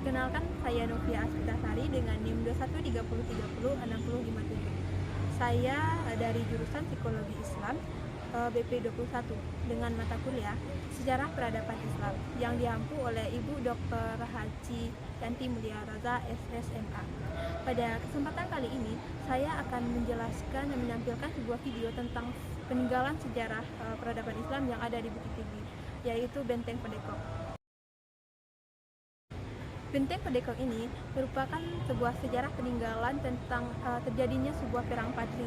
Perkenalkan, saya Novia Asfitasari dengan NIM 2130306057. Saya dari jurusan Psikologi Islam BP 21 dengan mata kuliah Sejarah Peradaban Islam yang diampu oleh Ibu Dr. Haji Yanti Mulia Raza SSMA. Pada kesempatan kali ini, saya akan menjelaskan dan menampilkan sebuah video tentang peninggalan sejarah peradaban Islam yang ada di Bukit Tinggi, yaitu Benteng Pedekok. Benteng Pedekok ini merupakan sebuah sejarah peninggalan tentang terjadinya sebuah perang Padri,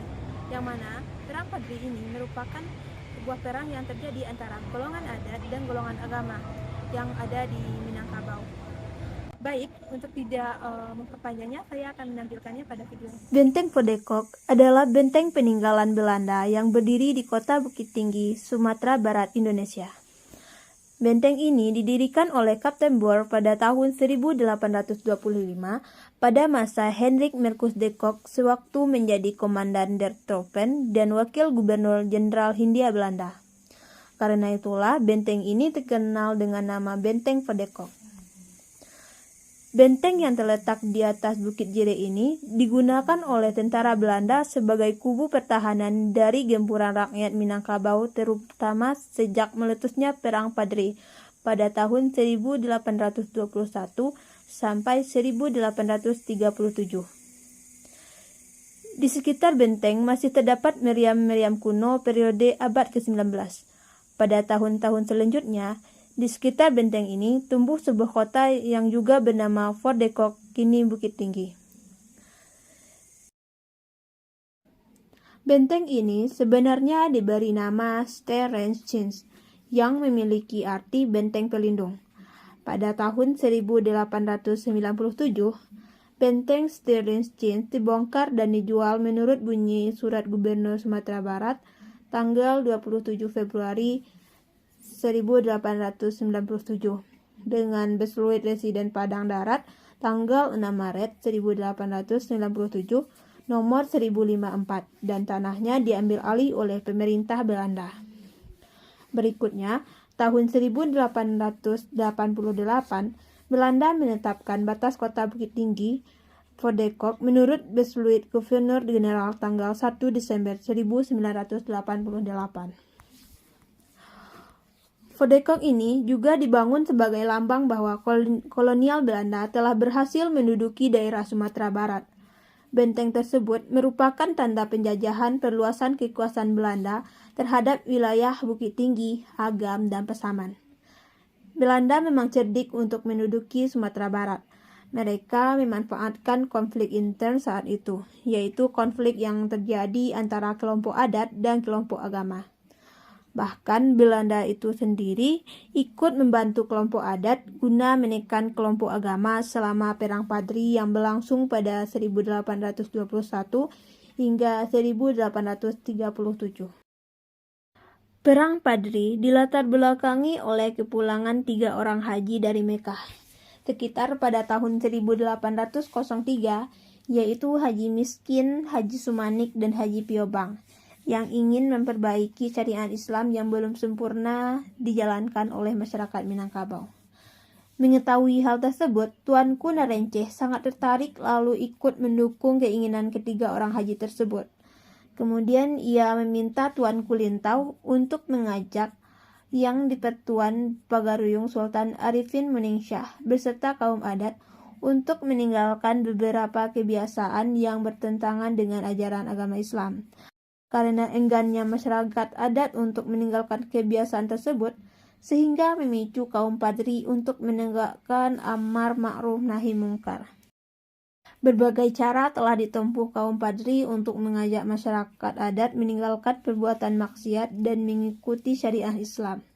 yang mana perang Padri ini merupakan sebuah perang yang terjadi antara golongan adat dan golongan agama yang ada di Minangkabau. Baik, untuk tidak memperpanjangnya, saya akan menampilkannya pada video ini. Benteng Pedekok adalah benteng peninggalan Belanda yang berdiri di kota Bukit Tinggi, Sumatera Barat, Indonesia. Benteng ini didirikan oleh Kapten Boer pada tahun 1825 pada masa Hendrik Merkus de Kock sewaktu menjadi Komandan der Troepen dan Wakil Gubernur Jenderal Hindia Belanda. Karena itulah benteng ini terkenal dengan nama Benteng Pedekok. Benteng yang terletak di atas Bukit Jire ini digunakan oleh tentara Belanda sebagai kubu pertahanan dari gempuran rakyat Minangkabau, terutama sejak meletusnya Perang Padri pada tahun 1821 sampai 1837. Di sekitar benteng masih terdapat meriam-meriam kuno periode abad ke-19. Pada tahun-tahun selanjutnya, di sekitar benteng ini tumbuh sebuah kota yang juga bernama Fort de Kock, kini Bukit Tinggi. Benteng ini sebenarnya diberi nama Sterrenschins, yang memiliki arti benteng pelindung. Pada tahun 1897, benteng Sterrenschins dibongkar dan dijual menurut bunyi Surat Gubernur Sumatera Barat tanggal 27 Februari 1897 dengan Besluit Residen Padang Darat tanggal 6 Maret 1897 nomor 1054 dan tanahnya diambil alih oleh pemerintah Belanda. Berikutnya, tahun 1888 Belanda menetapkan batas kota Bukit Tinggi Fort de Kock menurut Besluit Gubernur Jenderal tanggal 1 Desember 1988. Fort de Kock ini juga dibangun sebagai lambang bahwa kolonial Belanda telah berhasil menduduki daerah Sumatera Barat. Benteng tersebut merupakan tanda penjajahan perluasan kekuasaan Belanda terhadap wilayah Bukit Tinggi, Agam, dan Pasaman. Belanda memang cerdik untuk menduduki Sumatera Barat. Mereka memanfaatkan konflik intern saat itu, yaitu konflik yang terjadi antara kelompok adat dan kelompok agama. Bahkan Belanda itu sendiri ikut membantu kelompok adat guna menekan kelompok agama selama Perang Padri yang berlangsung pada 1821 hingga 1837. Perang Padri dilatar belakangi oleh kepulangan 3 orang haji dari Mekah, sekitar pada tahun 1803, yaitu Haji Miskin, Haji Sumanik, dan Haji Piobang, yang ingin memperbaiki syariat Islam yang belum sempurna dijalankan oleh masyarakat Minangkabau. Mengetahui hal tersebut, Tuanku Narenceh sangat tertarik lalu ikut mendukung keinginan ketiga orang haji tersebut. Kemudian ia meminta Tuanku Lintau untuk mengajak yang di-Pertuan Pagaruyung Sultan Arifin Meningsyah beserta kaum adat untuk meninggalkan beberapa kebiasaan yang bertentangan dengan ajaran agama Islam. Karena enggannya masyarakat adat untuk meninggalkan kebiasaan tersebut, sehingga memicu kaum Padri untuk menegakkan amar ma'ruf nahi mungkar. Berbagai cara telah ditempuh kaum Padri untuk mengajak masyarakat adat meninggalkan perbuatan maksiat dan mengikuti syariah Islam.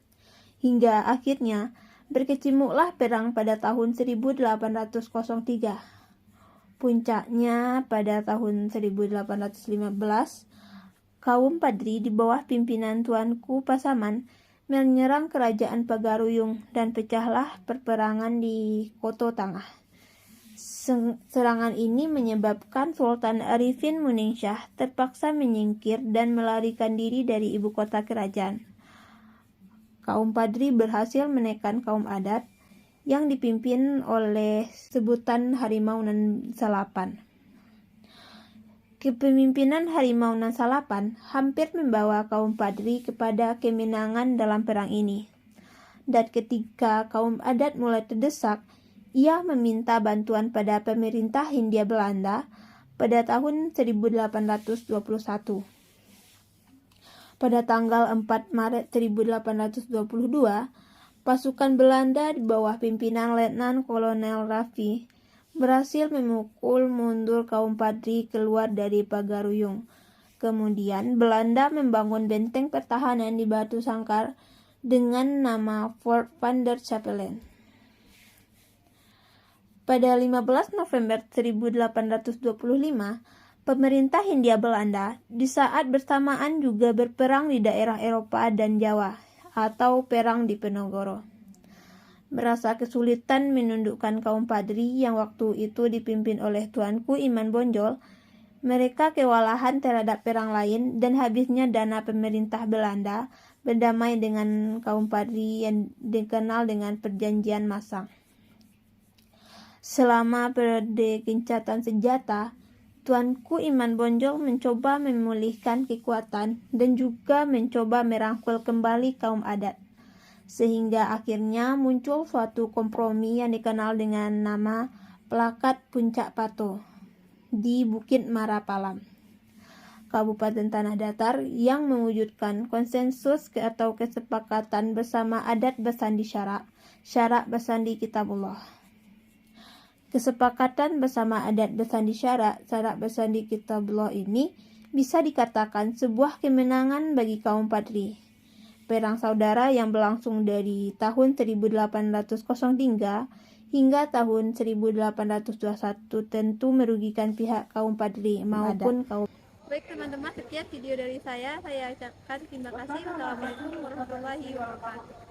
Hingga akhirnya berkecamuklah perang pada tahun 1803. Puncaknya pada tahun 1815, kaum Padri di bawah pimpinan Tuanku Pasaman menyerang kerajaan Pagaruyung dan pecahlah perperangan di Koto Tangah. Serangan ini menyebabkan Sultan Arifin Meningsyah terpaksa menyingkir dan melarikan diri dari ibu kota kerajaan. Kaum Padri berhasil menekan kaum adat yang dipimpin oleh sebutan Harimau Nan Salapan. Kepemimpinan Harimau Nan Salapan hampir membawa kaum Padri kepada kemenangan dalam perang ini. Dan ketika kaum adat mulai terdesak, ia meminta bantuan pada pemerintah Hindia Belanda pada tahun 1821. Pada tanggal 4 Maret 1822, pasukan Belanda di bawah pimpinan Letnan Kolonel Raffi berhasil memukul mundur kaum Padri keluar dari Pagaruyung. Kemudian Belanda membangun benteng pertahanan di Batu Sangkar dengan nama Fort van der Capellen. Pada 15 November 1825, pemerintah Hindia Belanda di saat bersamaan juga berperang di daerah Eropa dan Jawa atau Perang Diponegoro. Merasa kesulitan menundukkan kaum Padri yang waktu itu dipimpin oleh Tuanku Iman Bonjol, mereka kewalahan terhadap perang lain dan habisnya dana pemerintah Belanda berdamai dengan kaum Padri yang dikenal dengan Perjanjian Masang. Selama periode gencatan senjata, Tuanku Iman Bonjol mencoba memulihkan kekuatan dan juga mencoba merangkul kembali kaum adat. Sehingga akhirnya muncul suatu kompromi yang dikenal dengan nama Plakat Puncak Pato di Bukit Marapalam, Kabupaten Tanah Datar, yang mewujudkan konsensus atau kesepakatan bersama adat bersandi syarak bersandi Kitabullah. Kesepakatan bersama adat bersandi syarak bersandi Kitabullah ini bisa dikatakan sebuah kemenangan bagi kaum Padri. Perang saudara yang berlangsung dari tahun 1803 hingga tahun 1821 tentu merugikan pihak kaum Padri maupun kaum. Baik teman-teman, sekian video dari saya ucapkan terima kasih. Wassalamualaikum warahmatullahi wabarakatuh.